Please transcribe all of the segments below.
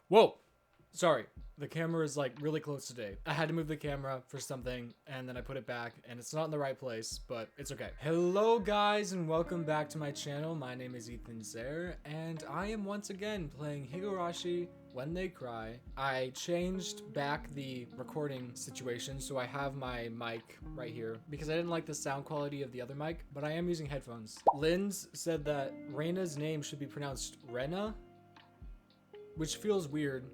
Whoa! Sorry. The camera is like really close today. I had to move the camera for something and then I put it back and it's not in the right place, but it's okay. Hello guys and welcome back to my channel. My name is Ethan Zare and I am once again playing Higurashi When They Cry. I changed back the recording situation so I have my mic right here because I didn't like the sound quality of the other mic, but I am using headphones. Linz said that Reina's name should be pronounced Rena, which feels weird.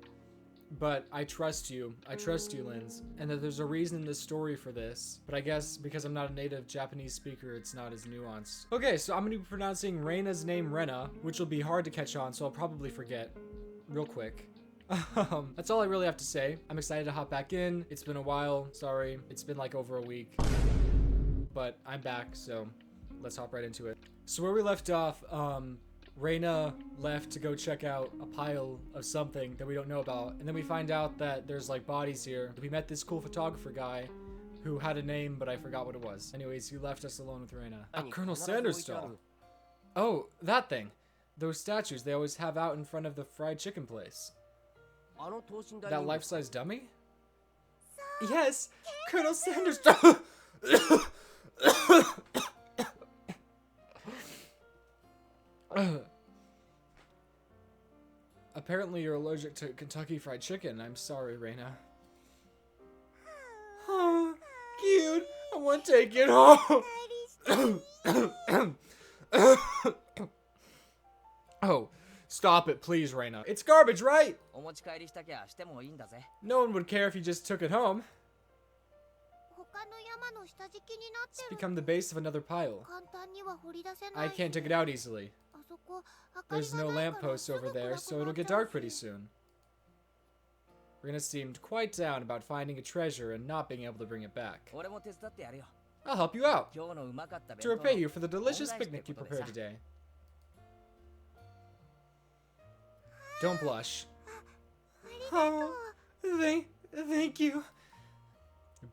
But I trust you, Linz, and that there's a reason in the story for this. But I guess because I'm not a native Japanese speaker, it's not as nuanced. Okay, so I'm gonna be pronouncing Reina's name Rena, which will be hard to catch on, so I'll probably forget real quick. That's all I really have to say. I'm excited to hop back in. It's been a while, sorry. It's been like over a week. But I'm back, so let's hop right into it. So where we left off, Reina left to go check out a pile of something that we don't know about, and then we find out that there's like bodies here. We met this cool photographer guy who had a name, but I forgot what it was. Anyways, he left us alone with Reina. A Colonel Sanders doll. Oh, that thing. Those statues they always have out in front of the fried chicken place. That life-size dummy? Yes, Colonel Sanders doll. Apparently you're allergic to Kentucky Fried Chicken. I'm sorry, Reina. Oh, cute. I want to take it home. Oh, stop it, please, Reina. It's garbage, right? No one would care if you just took it home. It's become the base of another pile. I can't take it out easily. There's no lamppost over there, so it'll get dark pretty soon. Rena seemed quite down about finding a treasure and not being able to bring it back. I'll help you out, to repay you for the delicious picnic you prepared today. Don't blush. Oh, thank you.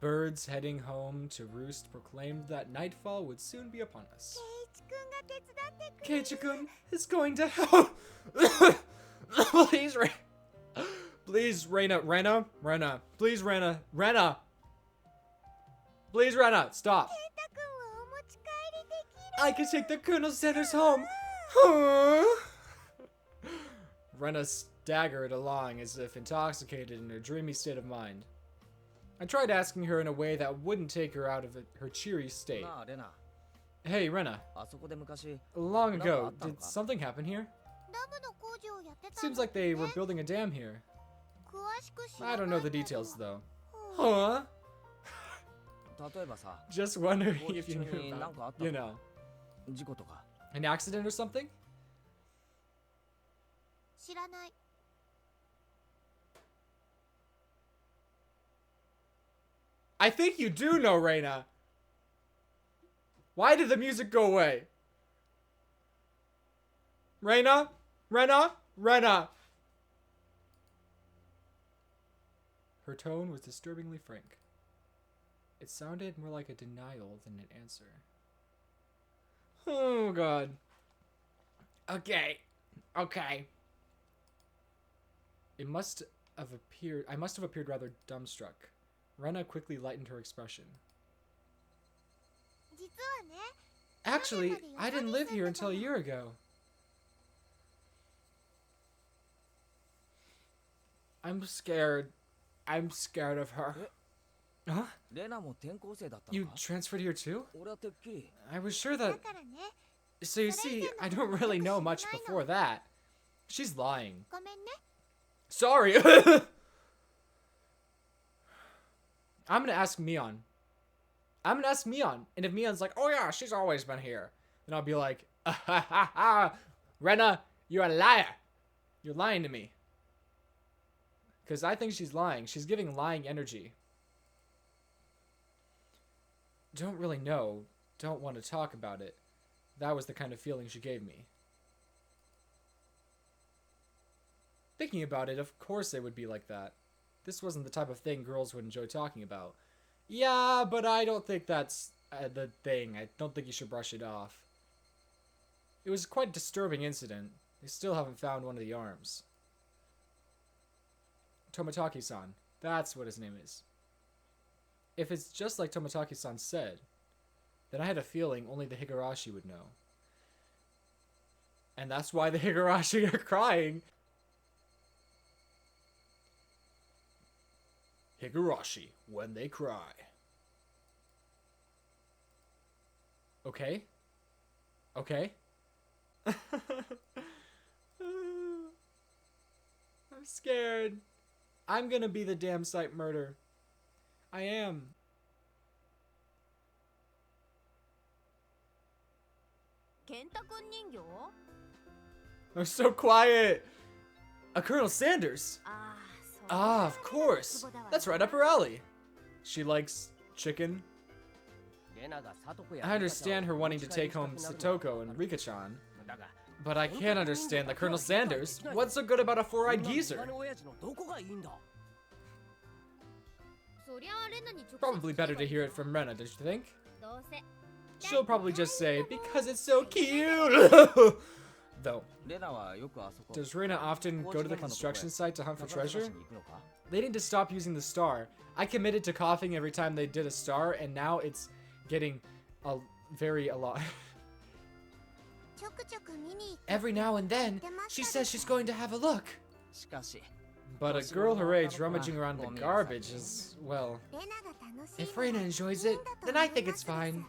Birds heading home to roost proclaimed that nightfall would soon be upon us. Keiichi-kun is going to help. Please, please, Reina, please, Reina, please, Reina, stop. I can take the Colonel Sanders home. Rena staggered along as if intoxicated in her dreamy state of mind. I tried asking her in a way that wouldn't take her out of her cheery state. Hey, Rena. Long ago, did something happen here? Seems like they were building a dam here. I don't know the details, though. Huh? Just wondering if you knew about, you know, an accident or something? I think you do know, Reina. Why did the music go away? Reina? Rena? Her tone was disturbingly frank. It sounded more like a denial than an answer. Oh, God. Okay. I must have appeared rather dumbstruck. Rena quickly lightened her expression. Actually, I didn't live here until a year ago. I'm scared. I'm scared of her. Huh? You transferred here too? I was sure that... So you see, I don't really know much before that. She's lying. Sorry. I'm gonna ask Mion. And if Mion's like, oh yeah, she's always been here, then I'll be like, Rena, you're a liar. You're lying to me. Because I think she's lying. She's giving lying energy. Don't really know. Don't want to talk about it. That was the kind of feeling she gave me. Thinking about it, of course they would be like that. This wasn't the type of thing girls would enjoy talking about. Yeah, but I don't think that's the thing. I don't think you should brush it off. It was quite a disturbing incident. They still haven't found one of the arms. Tomotaki-san. That's what his name is. If it's just like Tomotaki-san said, then I had a feeling only the Higurashi would know. And that's why the Higurashi are crying. Higurashi, when they cry. Okay? Okay? I'm scared. I'm gonna be the damn sight murder. I am. I'm so quiet. A Colonel Sanders. Ah, of course. That's right up her alley. She likes chicken. I understand her wanting to take home Satoko and Rika-chan, but I can't understand the Colonel Sanders. What's so good about a four-eyed geezer? Probably better to hear it from Rena, don't you think? She'll probably just say, because it's so cute! Though, does Rena often go to the construction site to hunt for treasure? They need to stop using the star. I committed to coughing every time they did a star, and now it's getting a lot. Every now and then, she says she's going to have a look. But a girl her age rummaging around the garbage is, well, if Reina enjoys it, then I think it's fine.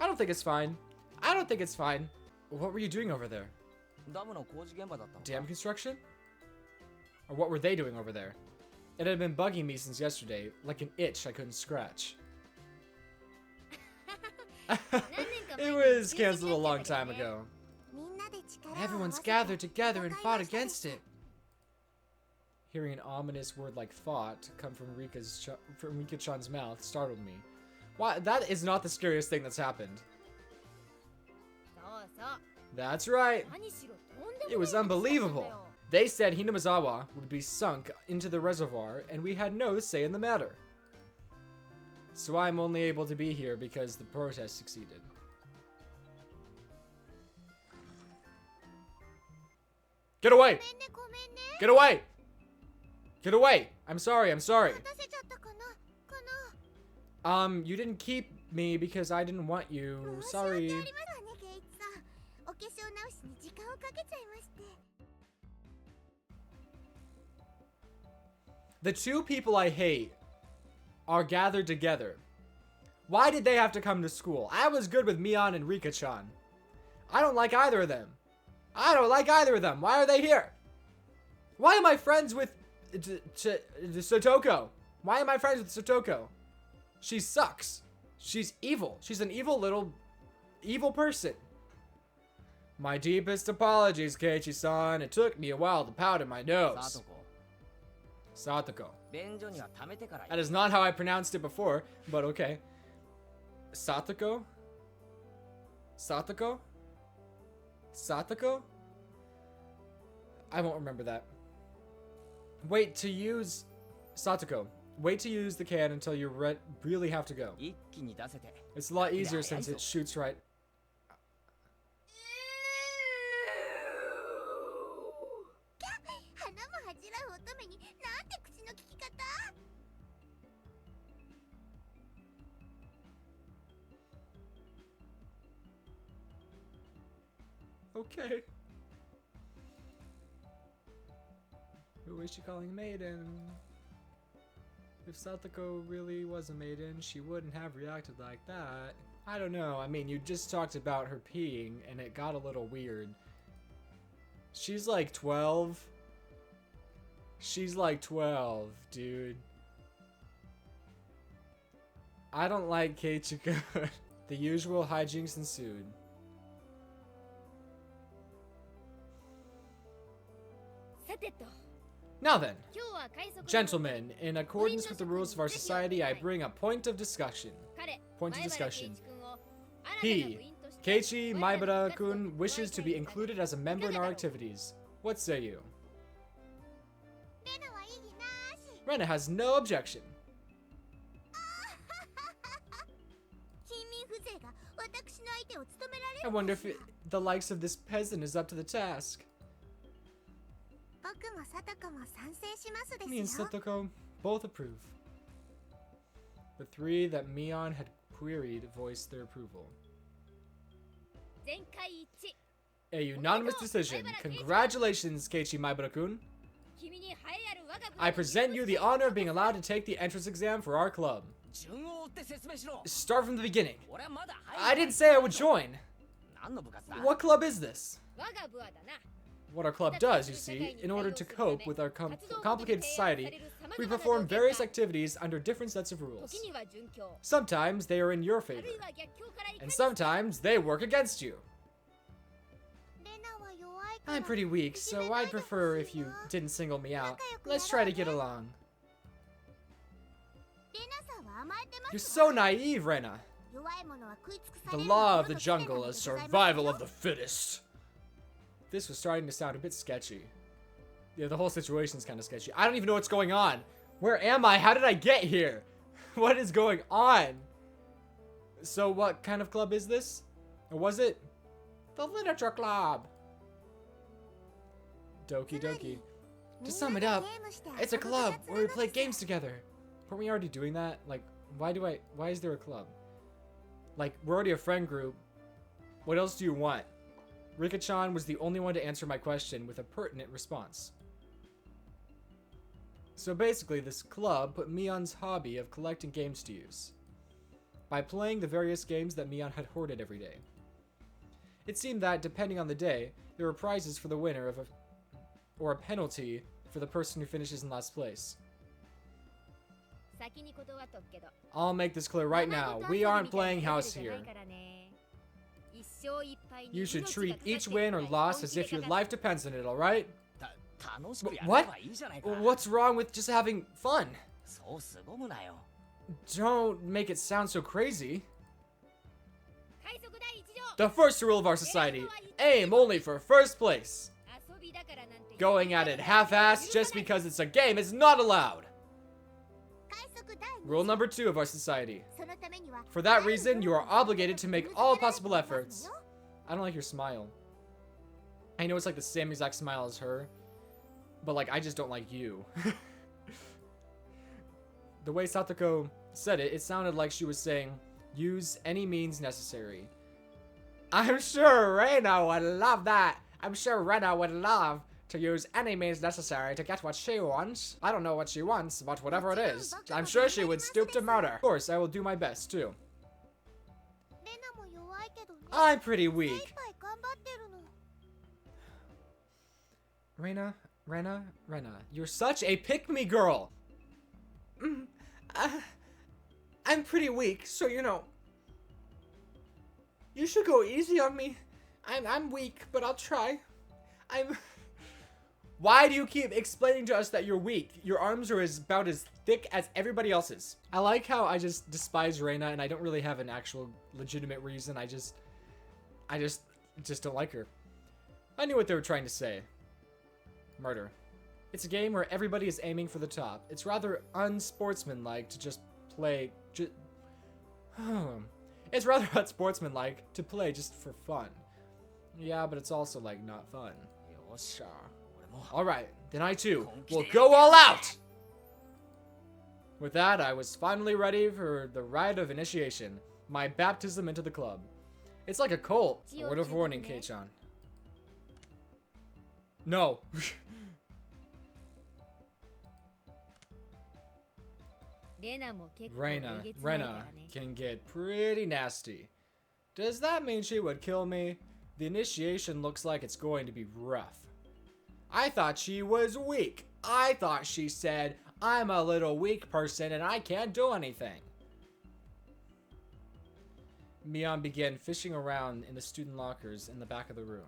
I don't think it's fine. I don't think it's fine. What were you doing over there? Dam construction? Or what were they doing over there? It had been bugging me since yesterday, like an itch I couldn't scratch. It was cancelled a long time ago. Everyone's gathered together and fought against it. Hearing an ominous word like fought come from Rika-chan's mouth startled me. Why, that is not the scariest thing that's happened. That's right. It was unbelievable. They said Hinamizawa would be sunk into the reservoir, and we had no say in the matter. So I'm only able to be here because the protest succeeded. Get away! Get away! Get away! I'm sorry, I'm sorry. You didn't keep me because I didn't want you. Sorry. The two people I hate are gathered together. Why did they have to come to school? I was good with Mion and Rika-chan. I don't like either of them. I don't like either of them. Why are they here? Why am I friends with Satoko? Why am I friends with Satoko? She sucks. She's evil. She's an evil little evil person. My deepest apologies, Keiichi-san. It took me a while to powder my nose. Satoko. That is not how I pronounced it before, but okay. Satoko? Satoko? Satoko? I won't remember that. Wait to use... Satoko. Wait to use the can until you really have to go. It's a lot easier since it shoots right... Okay. Who is she calling maiden? If Satoko really was a maiden, she wouldn't have reacted like that. I don't know. I mean, you just talked about her peeing, and it got a little weird. She's like 12. She's like 12, dude. I don't like Keiichi. The usual hijinks ensued. Now then, gentlemen, in accordance with the rules of our society, I bring a point of discussion. He, Keiichi Maibara-kun, wishes to be included as a member in our activities. What say you? Rena has no objection. I wonder if the likes of this peasant is up to the task. Me and Satoko both approve. The three that Mion had queried voiced their approval. A unanimous decision. Congratulations, Keiichi Maibara-kun. I present you the honor of being allowed to take the entrance exam for our club. Start from the beginning. I didn't say I would join. What club is this? What our club does, you see, in order to cope with our complicated society, we perform various activities under different sets of rules. Sometimes they are in your favor, and sometimes they work against you. I'm pretty weak, so I'd prefer if you didn't single me out. Let's try to get along. You're so naive, Rena. The law of the jungle is survival of the fittest. This was starting to sound a bit sketchy. Yeah, the whole situation's kind of sketchy. I don't even know what's going on. Where am I? How did I get here? What is going on? So what kind of club is this? Or was it? The literature club. Doki doki. To sum it up, it's a club where we play games together. Weren't we already doing that? Like, why is there a club? Like, we're already a friend group. What else do you want? Rika-chan was the only one to answer my question with a pertinent response. So basically, this club put Mion's hobby of collecting games to use, by playing the various games that Mion had hoarded every day. It seemed that, depending on the day, there were prizes for the winner or a penalty for the person who finishes in last place. I'll make this clear right now. We aren't playing house here. You should treat each win or loss as if your life depends on it, alright? What? What's wrong with just having fun? Don't make it sound so crazy. The first rule of our society, aim only for first place. Going at it half-assed just because it's a game is not allowed. Rule number 2 of our society. For that reason, you are obligated to make all possible efforts. I don't like your smile. I know it's like the same exact smile as her, but like I just don't like you. The way Satoko said it, it sounded like she was saying, use any means necessary. I'm sure Reina would love that. I'm sure Reina would love to use any means necessary to get what she wants. I don't know what she wants, but whatever it is, I'm sure she would stoop to murder. Of course, I will do my best, too. I'm pretty weak. Rena, you're such a pick-me girl. I'm pretty weak, so you know. You should go easy on me. I'm weak, but I'll try. Why do you keep explaining to us that you're weak? Your arms are about as thick as everybody else's. I like how I just despise Reina and I don't really have an actual legitimate reason. I just don't like her. I knew what they were trying to say. Murder. It's a game where everybody is aiming for the top. It's rather unsportsmanlike to just play. It's rather unsportsmanlike to play just for fun. Yeah, but it's also like not fun. Alright, then I too will go all out! With that, I was finally ready for the rite of initiation, my baptism into the club. It's like a cult. A word of warning, Kei-chan. No. Rena can get pretty nasty. Does that mean she would kill me? The initiation looks like it's going to be rough. I thought she was weak. I thought she said, I'm a little weak person and I can't do anything. Mion began fishing around in the student lockers in the back of the room.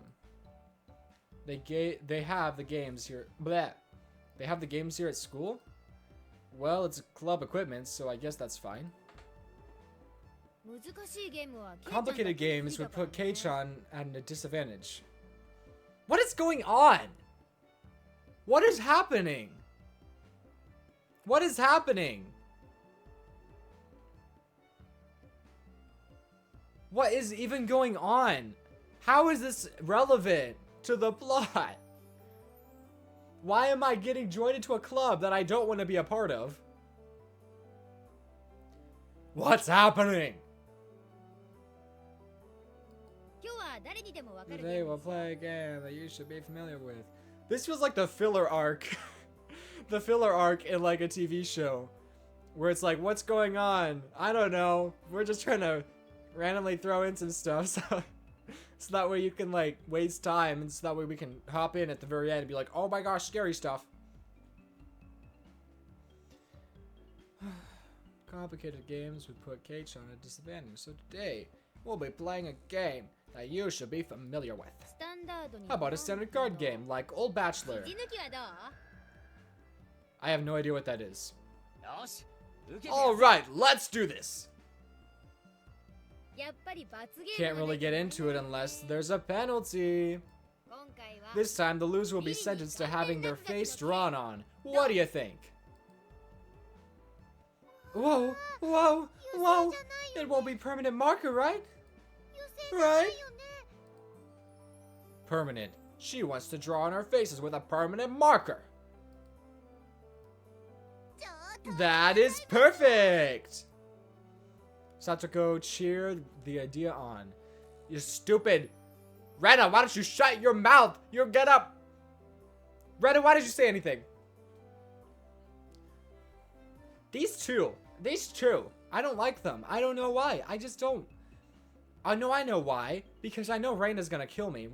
They have the games here. Bleh. They have the games here at school? Well, it's club equipment, so I guess that's fine. Complicated games would put Kei-chan at a disadvantage. What is going on? What is happening? What is happening? What is even going on? How is this relevant to the plot? Why am I getting joined into a club that I don't want to be a part of? What's happening? Today we'll play a game that you should be familiar with. This feels like the filler arc. The filler arc in like a TV show. Where it's like, what's going on? I don't know. We're just trying to randomly throw in some stuff so that way you can like waste time, and so that way we can hop in at the very end and be like, oh my gosh, scary stuff. Complicated games would put Kate on a disadvantage, so today we'll be playing a game that you should be familiar with. How about a standard card game like Old Bachelor? I have no idea what that is. Alright, let's do this! Can't really get into it unless there's a penalty. This time the loser will be sentenced to having their face drawn on. What do you think? Whoa, whoa, whoa! It won't be permanent marker, right? Right? Permanent. She wants to draw on our faces with a permanent marker. That is perfect! Satoko cheered the idea on. You stupid! Rena, why don't you shut your mouth? You get up! Rena, why did you say anything? These two, I don't like them. I don't know why. I just don't. I know why. Because I know Rena's gonna kill me.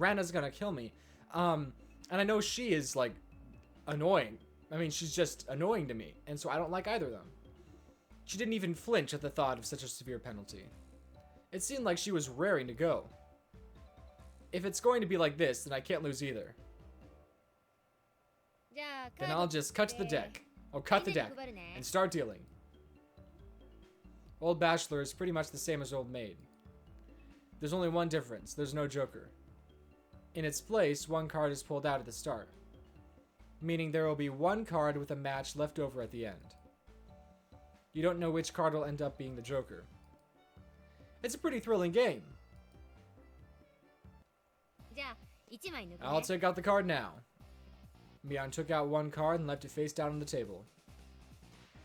And I know she is, like, annoying. I mean, she's just annoying to me. And so I don't like either of them. She didn't even flinch at the thought of such a severe penalty. It seemed like she was raring to go. If it's going to be like this, then I can't lose either. Then I'll just cut to the deck. I'll cut the deck and start dealing. Old Bachelor is pretty much the same as Old Maid. There's only one difference. There's no Joker. In its place, one card is pulled out at the start. Meaning there will be one card with a match left over at the end. You don't know which card will end up being the Joker. It's a pretty thrilling game. I'll take out the card now. Mion took out one card and left it face down on the table.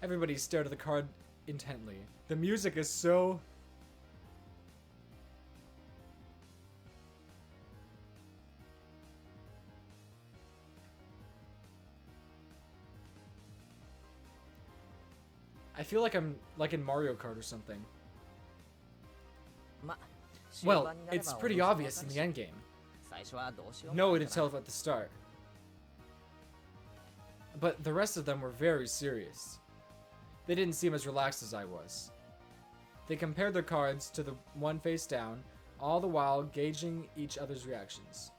Everybody stared at the card intently. The music is so... I feel like I'm like in Mario Kart or something. Well, it's pretty obvious in the endgame. No way to tell at the start. But the rest of them were very serious. They didn't seem as relaxed as I was. They compared their cards to the one face down, all the while gauging each other's reactions.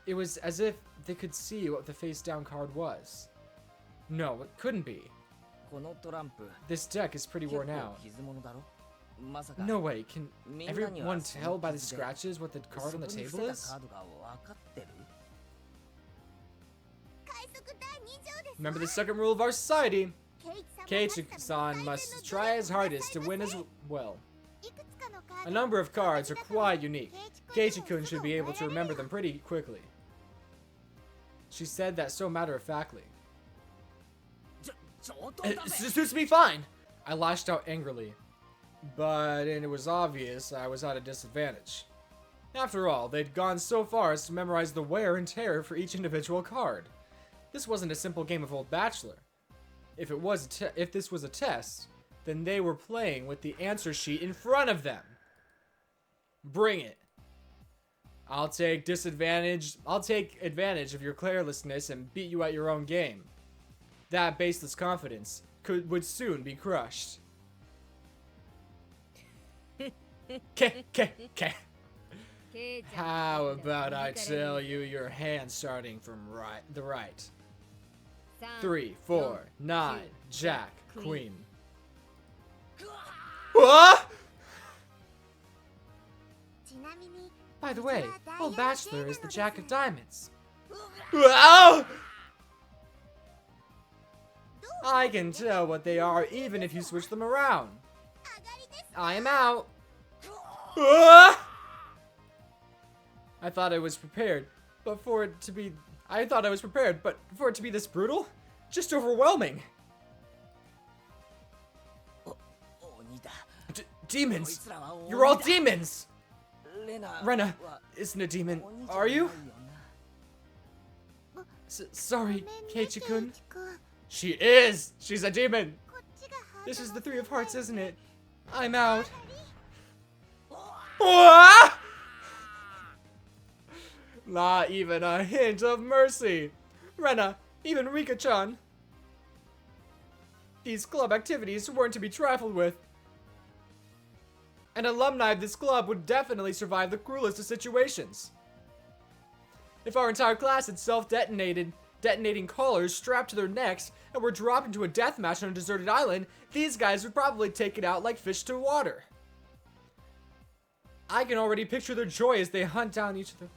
It was as if they could see what the face down card was. No, it couldn't be. This deck is pretty worn out. No way, can everyone tell by the scratches what the card on the table is? Remember the second rule of our society. Keiichi-san must try his hardest to win as well. A number of cards are quite unique. Keiichi-kun should be able to remember them pretty quickly. She said that so matter-of-factly. It suits me fine! I lashed out angrily. But it was obvious I was at a disadvantage. After all, they'd gone so far as to memorize the wear and tear for each individual card. This wasn't a simple game of Old Bachelor. If this was a test, then they were playing with the answer sheet in front of them. Bring it. I'll take advantage of your carelessness and beat you at your own game. That baseless confidence would soon be crushed. How about I tell you your hand starting from the right? 3, 4, 9, Jack, Queen. What? By the way, Old Bachelor is the Jack of Diamonds. Wow! I can tell what they are even if you switch them around. I am out. I thought I was prepared, but for it to be... I thought I was prepared, but for it to be this brutal? Just overwhelming. Demons! You're all demons! Rena isn't a demon, are you? Sorry, Keiichi-kun. She is! She's a demon! This is the Three of Hearts, isn't it? I'm out. Ah! Not even a hint of mercy. Rena, even Rika-chan. These club activities weren't to be trifled with. An alumni of this club would definitely survive the cruelest of situations. If our entire class had detonating collars strapped to their necks and were dropped into a deathmatch on a deserted island, these guys would probably take it out like fish to water. I can already picture their joy as they hunt down each of them.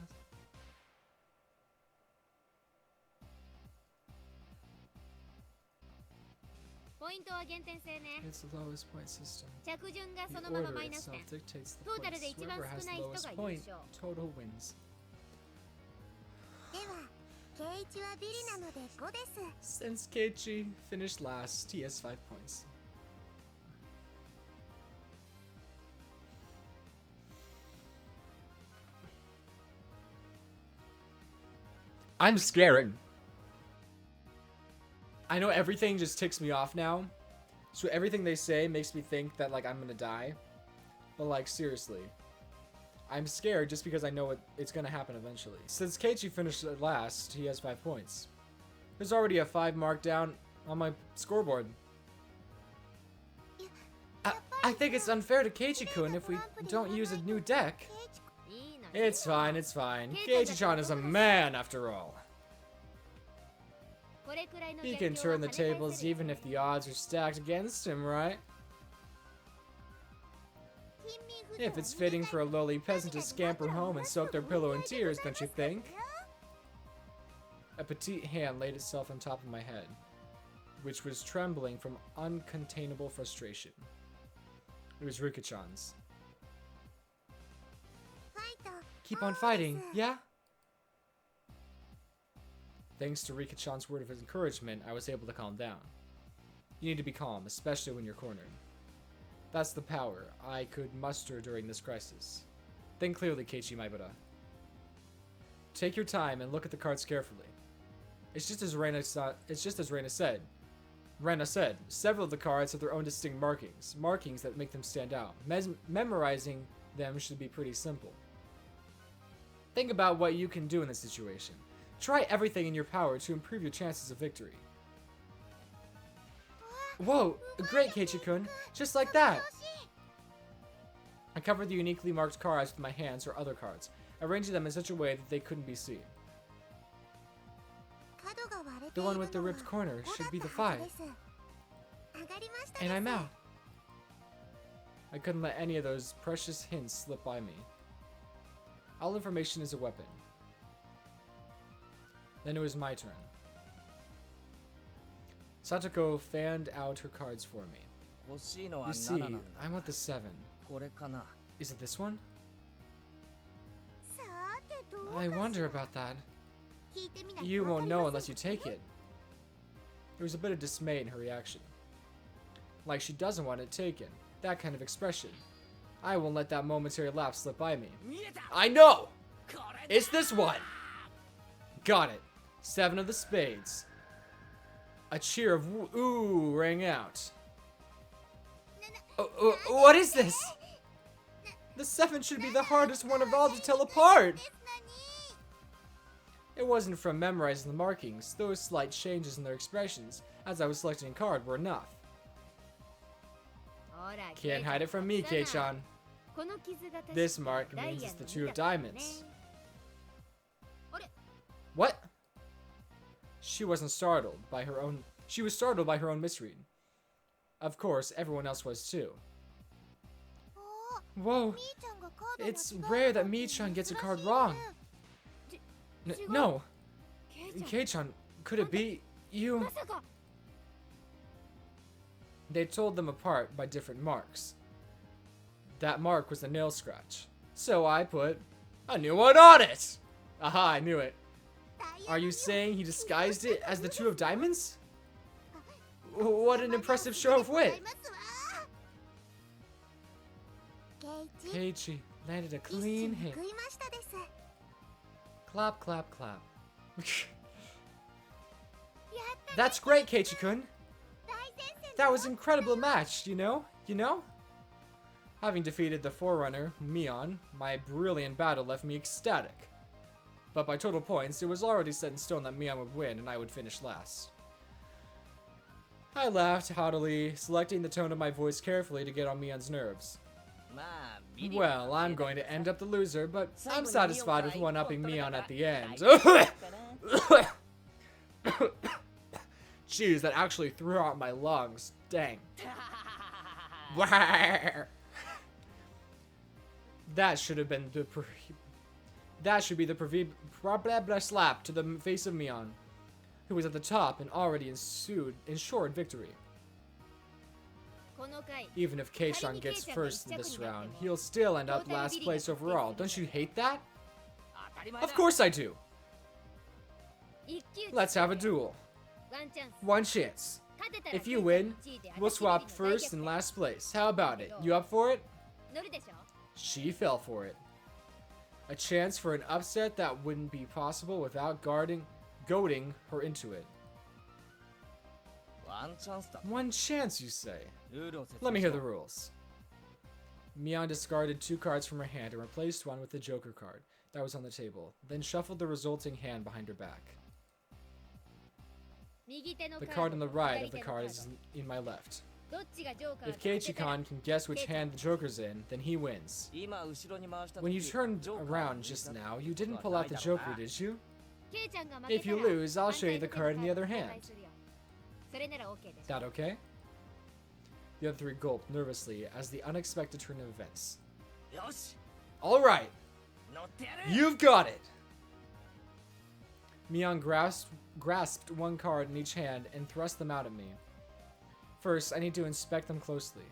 It's the lowest point system. The order itself dictates the points. Whoever has the lowest point, total wins. Since Keiichi finished last, he has 5 points. I'm scared. I know everything just ticks me off now. So everything they say makes me think that, like, I'm gonna die. But, like, seriously. I'm scared just because I know it's gonna happen eventually. Since Keiichi finished last, he has 5 points. There's already a 5 mark down on my scoreboard. I think it's unfair to Keiichi-kun if we don't use a new deck. It's fine, it's fine. Keiichi-chan is a man, after all. He can turn the tables even if the odds are stacked against him, right? If it's fitting for a lowly peasant to scamper home and soak their pillow in tears, don't you think? A petite hand laid itself on top of my head, which was trembling from uncontainable frustration. It was Rika-chan's. Keep on fighting, yeah? Thanks to Rika-chan's word of encouragement, I was able to calm down. You need to be calm, especially when you're cornered. That's the power I could muster during this crisis. Think clearly, Keiichi Maibara. Take your time and look at the cards carefully. It's just as Rena said. Rena said, several of the cards have their own distinct markings that make them stand out. Memorizing them should be pretty simple. Think about what you can do in this situation. Try everything in your power to improve your chances of victory. Whoa, great, Keiichi-kun. Just like that. I covered the uniquely marked cards with my hands or other cards, arranging them in such a way that they couldn't be seen. The one with the ripped corner should be the 5. And I'm out. I couldn't let any of those precious hints slip by me. All information is a weapon. Then it was my turn. Satoko fanned out her cards for me. You see, I want the 7. Is it this one? I wonder about that. You won't know unless you take it. There was a bit of dismay in her reaction. Like she doesn't want it taken. That kind of expression. I won't let that momentary lapse slip by me. I know! It's this one! Got it. 7 of the spades. A cheer of ooh rang out. What is this? The 7 should be the hardest one of all to tell apart. It wasn't from memorizing the markings. Those slight changes in their expressions as I was selecting a card were enough. Can't hide it from me, Kei-chan. This mark means it's the 2 of diamonds. What? She was startled by her own misread. Of course, everyone else was too. Whoa, it's rare that Mii-chan gets a card wrong. No. Kei-chan, could it be you? They told them apart by different marks. That mark was a nail scratch. So I put a new one on it! Aha, I knew it. Are you saying he disguised it as the two of diamonds? What an impressive show of wit! Keiichi landed a clean hit. Clap, clap, clap. That's great, Keiichi-kun. That was an incredible match, you know? Having defeated the Forerunner, Mion, my brilliant battle left me ecstatic. But by total points, it was already set in stone that Mion would win and I would finish last. I laughed haughtily, selecting the tone of my voice carefully to get on Mion's nerves. Well, I'm going to end up the loser, but I'm satisfied with one-upping Mion at the end. Jeez, that actually threw out my lungs. Dang. That should have been the that should be the slap to the face of Mion, who was at the top and already ensured victory. Even if Kei-chan gets first in this round, he'll still end up last place overall. Don't you hate that? Of course I do. Let's have a duel. One chance. If you win, we'll swap first and last place. How about it? You up for it? She fell for it. A chance for an upset that wouldn't be possible without goading her into it. One chance, you say? Let me hear the rules. Mion discarded 2 cards from her hand and replaced one with the Joker card that was on the table, then shuffled the resulting hand behind her back. The card on the right of the card is in my left. If Keiichi-kan can guess which hand the Joker's in, then he wins. When you turned around just now, you didn't pull out the Joker, did you? If you lose, I'll show you the card in the other hand. That okay? The other 3 gulped nervously as the unexpected turn of events. Alright! You've got it! Mion grasped 1 card in each hand and thrust them out at me. First, I need to inspect them closely.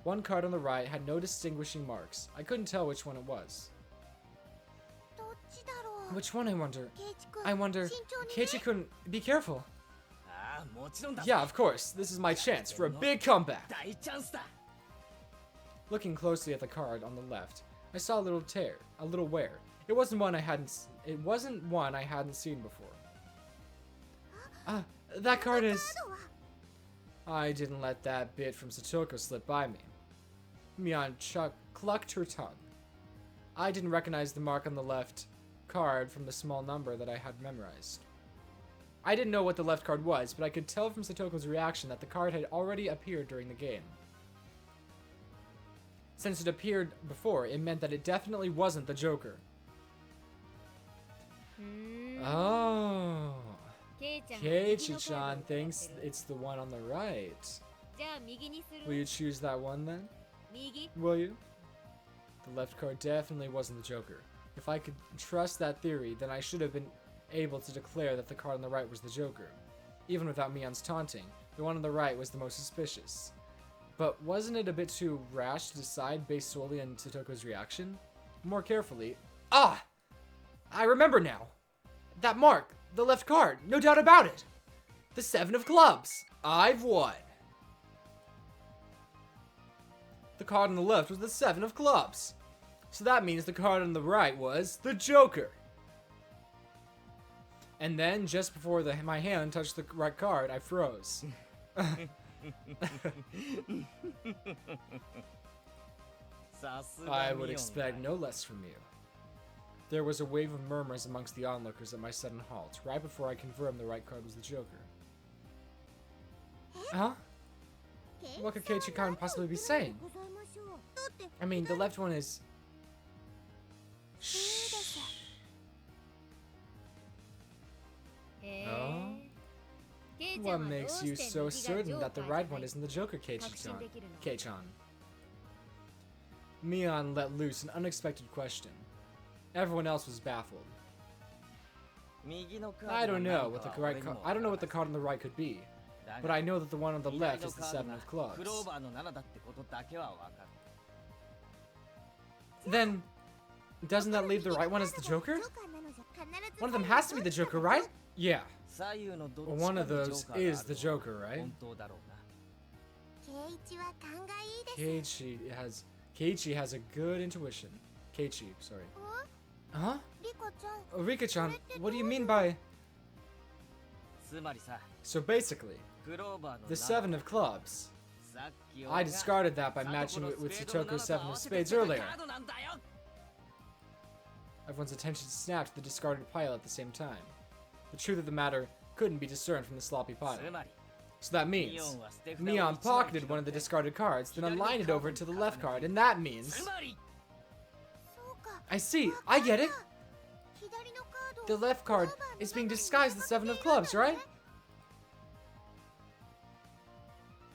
1 card on the right had no distinguishing marks. I couldn't tell which one it was. Which one, I wonder? Keiichi-kun, be careful. Yeah, of course. This is my chance for a big comeback. Looking closely at the card on the left, I saw a little wear. It wasn't one I hadn't seen before. That card is... I didn't let that bit from Satoko slip by me. Mion clucked her tongue. I didn't recognize the mark on the left card from the small number that I had memorized. I didn't know what the left card was, but I could tell from Satoko's reaction that the card had already appeared during the game. Since it appeared before, it meant that it definitely wasn't the Joker. Oh. Keiichi-chan thinks it's the one on the right. Will you choose that one then? Will you? The left card definitely wasn't the Joker. If I could trust that theory, then I should have been able to declare that the card on the right was the Joker. Even without Mion's taunting, the one on the right was the most suspicious. But wasn't it a bit too rash to decide based solely on Satoko's reaction? More carefully... Ah! I remember now! That mark! The left card! No doubt about it! The 7 of clubs! I've won! The card on the left was the 7 of clubs. So that means the card on the right was the Joker. And then, just before my hand touched the right card, I froze. I would expect no less from you. There was a wave of murmurs amongst the onlookers at my sudden halt, right before I confirmed the right card was the Joker. Huh? What could Keiichi-kan possibly be saying? I mean, the left one is... Shh. Oh? What makes you so certain that the right one isn't the Joker, Kei-chan? Mion let loose an unexpected question. Everyone else was baffled. I don't know what the card on the right could be, but I know that the one on the left is the 7 of clubs. Then, Doesn't that leave the right one as the Joker? One of them has to be the Joker, right? Yeah. One of those is the Joker, right? Keiichi has a good intuition. Keiichi, sorry. Huh? Rika-chan, what do you mean by... So basically, the 7 of clubs. I discarded that by matching it with Satoko's 7 of spades earlier. Everyone's attention snapped to the discarded pile at the same time. The truth of the matter couldn't be discerned from the sloppy pile. So that means Mion pocketed one of the discarded cards, then aligned it over to the left card, and that means... I see, I get it! The left card is being disguised as the 7 of clubs, right?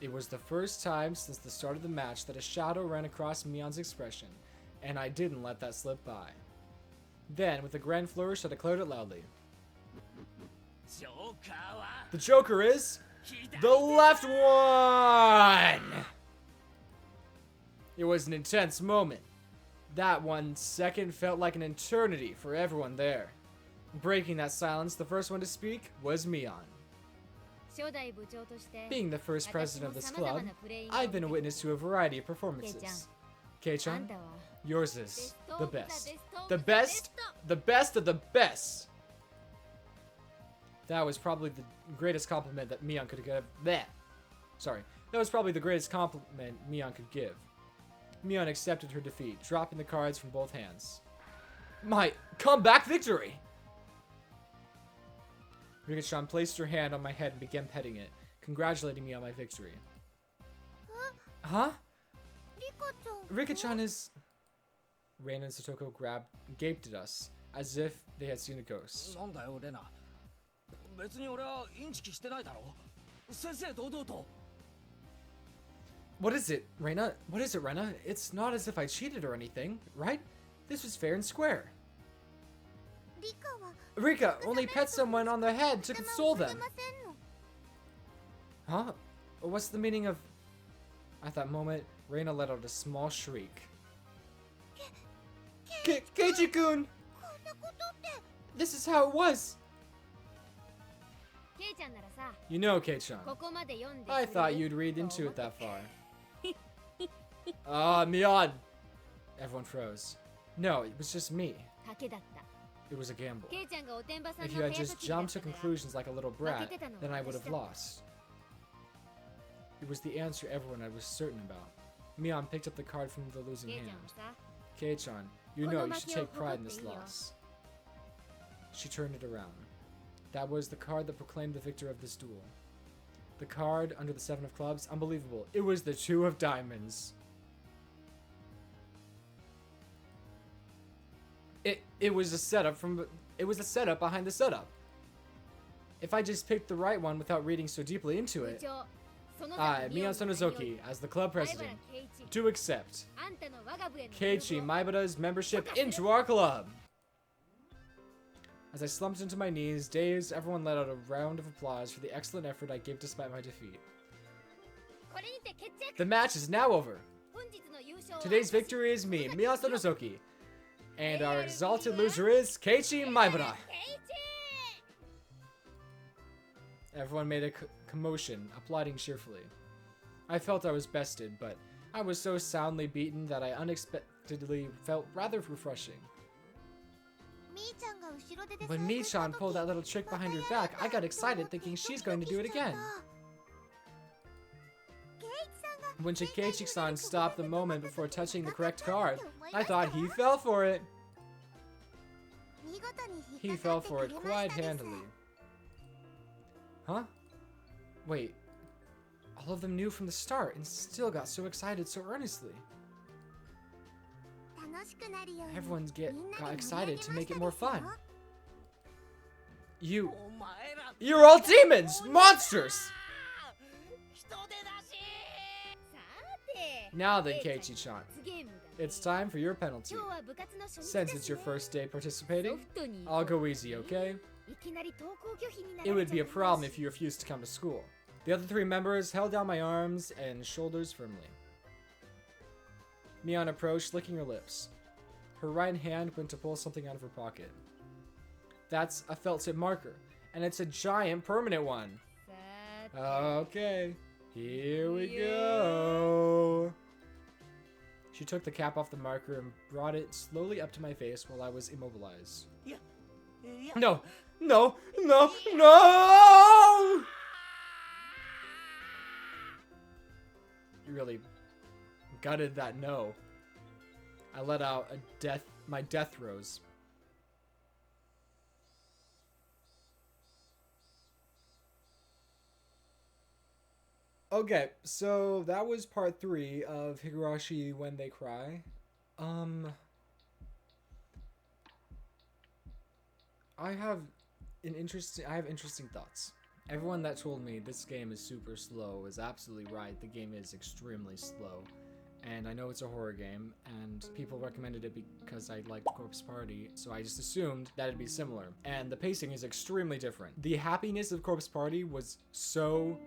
It was the first time since the start of the match that a shadow ran across Mion's expression, and I didn't let that slip by. Then, with a grand flourish, I declared it loudly. The Joker is... the left one! It was an intense moment. That 1 second felt like an eternity for everyone there. Breaking that silence, the first one to speak was Mion. Being the first president of this club, I've been a witness to a variety of performances. Kei-chan, yours is the best. The best? The best of the best! That was probably the greatest compliment that Mion could give. That was probably the greatest compliment Mion could give. Mion accepted her defeat, dropping the cards from both hands. My comeback victory! Rika-chan placed her hand on my head and began petting it, congratulating me on my victory. Huh? Rika-chan is... Reina and Satoko gaped at us, as if they had seen a ghost. What is it, Reina? What is it, Reina? It's not as if I cheated or anything, right? This was fair and square. Rika only pet someone on the head to console them. Huh? What's the meaning of... At that moment, Reina let out a small shriek. Keiichi-kun! This is how it was! You know, Kei-chan, I thought you'd read into it that far. Mion! Everyone froze. No, it was just me. It was a gamble. If you had just jumped to conclusions like a little brat, then I would have lost. It was the answer everyone I was certain about. Mion picked up the card from the losing hand. Kei-chan, you know you should take pride in this loss. She turned it around. That was the card that proclaimed the victor of this duel. The card under the 7 of clubs, unbelievable. It was the 2 of diamonds. It was a setup behind the setup. If I just picked the right one without reading so deeply into it, I, Mion Sonozoki, as the club president, do accept Keiichi Maibara's membership into our club. As I slumped into my knees, dazed, everyone let out a round of applause for the excellent effort I gave despite my defeat. The match is now over. Today's victory is me, Mion Sonozoki, and our exalted loser is Keiichi Maibara. Everyone made a commotion, applauding cheerfully. I felt I was bested, but I was so soundly beaten that I unexpectedly felt rather refreshing. When Mi-chan pulled that little trick behind her back, I got excited thinking she's going to do it again. When Keiichi-san stopped the moment before touching the correct card, I thought he fell for it. He fell for it quite handily. Huh? Wait. All of them knew from the start and still got so excited so earnestly. Everyone got excited to make it more fun. You're all demons! Monsters! Now then, Keiichi-chan, it's time for your penalty. Since it's your first day participating, I'll go easy, okay? It would be a problem if you refused to come to school. The other 3 members held down my arms and shoulders firmly. Mion approached, licking her lips. Her right hand went to pull something out of her pocket. That's a felt tip marker, and it's a giant permanent one. Okay, here we go. She took the cap off the marker and brought it slowly up to my face while I was immobilized. No, no, no, no! You really gutted that no. I let out my death throes. Okay, so that was part 3 of Higurashi When They Cry. I have interesting thoughts. Everyone that told me this game is super slow is absolutely right. The game is extremely slow. And I know it's a horror game, and people recommended it because I liked Corpse Party, so I just assumed that it'd be similar. And the pacing is extremely different. The happiness of Corpse Party was so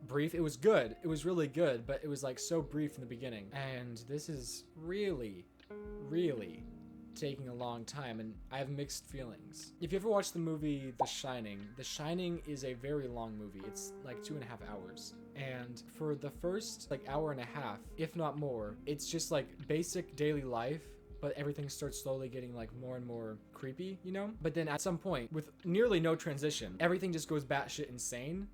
brief. It was good. It was really good, but it was like so brief in the beginning. And this is really, really taking a long time, and I have mixed feelings. If you ever watched the movie The Shining is a very long movie. It's like 2.5 hours. And for the first like hour and a half, if not more, it's just like basic daily life, but everything starts slowly getting like more and more creepy, you know? But then at some point, with nearly no transition, everything just goes batshit insane.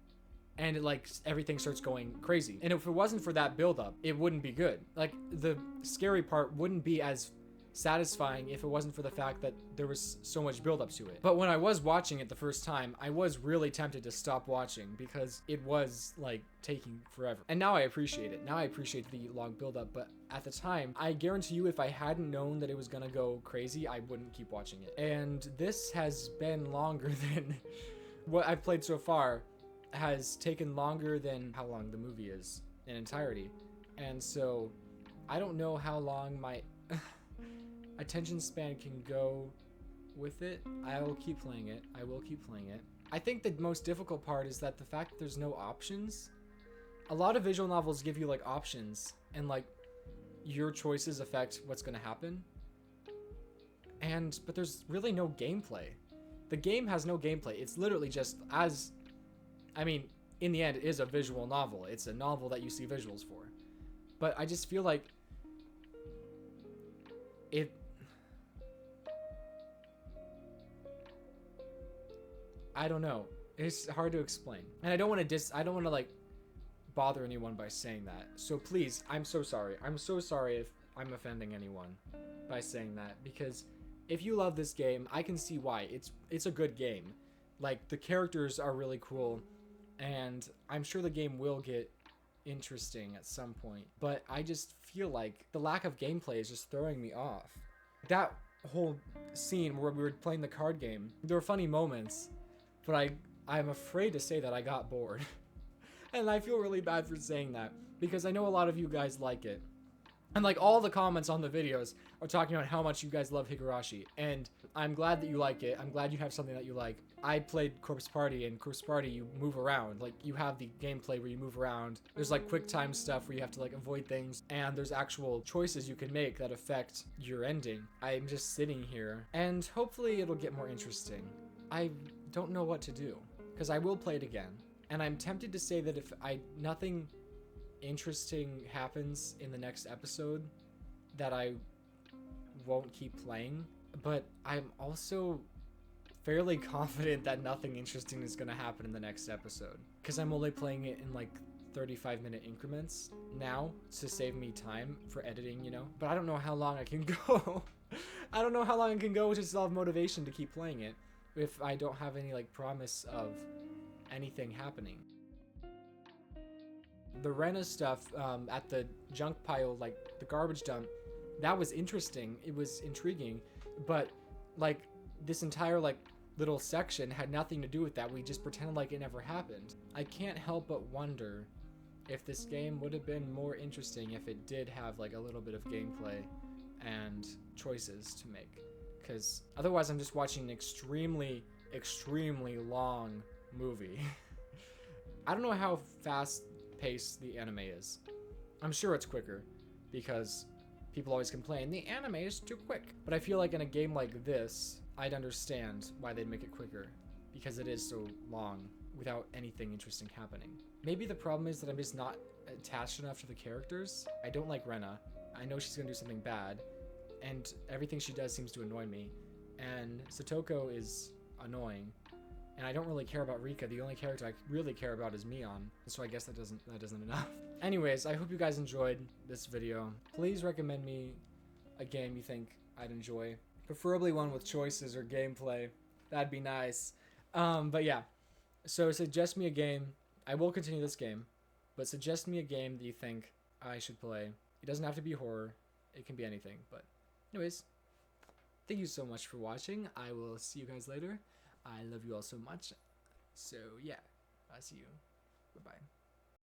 And it, like, everything starts going crazy. And if it wasn't for that buildup, it wouldn't be good. Like, the scary part wouldn't be as satisfying if it wasn't for the fact that there was so much buildup to it. But when I was watching it the first time, I was really tempted to stop watching because it was, like, taking forever. And now I appreciate it. Now I appreciate the long buildup. But at the time, I guarantee you if I hadn't known that it was gonna go crazy, I wouldn't keep watching it. And this has been longer than what I've played so far. Has taken longer than how long the movie is in entirety. And so I don't know how long my attention span can go with it. I will keep playing it. I think the most difficult part is that the fact that there's no options. A lot of visual novels give you like options, and like your choices affect what's going to happen. But there's really no gameplay. The game has no gameplay. It's literally just in the end, it is a visual novel. It's a novel that you see visuals for. But I just feel like I don't know. It's hard to explain. And I don't want to like bother anyone by saying that. So please, I'm so sorry. I'm so sorry if I'm offending anyone by saying that, because if you love this game, I can see why. It's a good game. Like, the characters are really cool. And I'm sure the game will get interesting at some point. But I just feel like the lack of gameplay is just throwing me off. That whole scene where we were playing the card game, there were funny moments, but I'm afraid to say that I got bored. And I feel really bad for saying that, because I know a lot of you guys like it. And like all the comments on the videos are talking about how much you guys love Higurashi. And I'm glad that you like it. I'm glad you have something that you like. I played Corpse Party, and Corpse Party, you move around. Like, you have the gameplay where you move around. There's like quick time stuff where you have to like avoid things. And there's actual choices you can make that affect your ending. I'm just sitting here, and hopefully it'll get more interesting. I don't know what to do, because I will play it again. And I'm tempted to say that if nothing interesting happens in the next episode, that I won't keep playing. But I'm also fairly confident that nothing interesting is going to happen in the next episode, because I'm only playing it in like 35-minute increments now to save me time for editing, you know. But I don't know how long I can go. I don't know how long I can go to still have motivation to keep playing it if I don't have any like promise of anything happening. The Rena stuff at the junk pile, like the garbage dump, that was interesting. It was intriguing, but like this entire like little section had nothing to do with that. We just pretended like it never happened. I can't help but wonder if this game would have been more interesting if it did have like a little bit of gameplay and choices to make, because otherwise I'm just watching an extremely long movie. I don't know how fast paced the anime is. I'm sure it's quicker because People always complain, the anime is too quick. But I feel like in a game like this, I'd understand why they'd make it quicker. Because it is so long without anything interesting happening. Maybe the problem is that I'm just not attached enough to the characters. I don't like Rena. I know she's gonna do something bad. And everything she does seems to annoy me. And Satoko is annoying. And I don't really care about Rika. The only character I really care about is Mion. So I guess that isn't enough. Anyways, I hope you guys enjoyed this video. Please recommend me a game you think I'd enjoy. Preferably one with choices or gameplay. That'd be nice. But yeah. So suggest me a game. I will continue this game. But suggest me a game that you think I should play. It doesn't have to be horror. It can be anything. But anyways, thank you so much for watching. I will see you guys later. I love you all so much. So yeah, I'll see you. Bye-bye.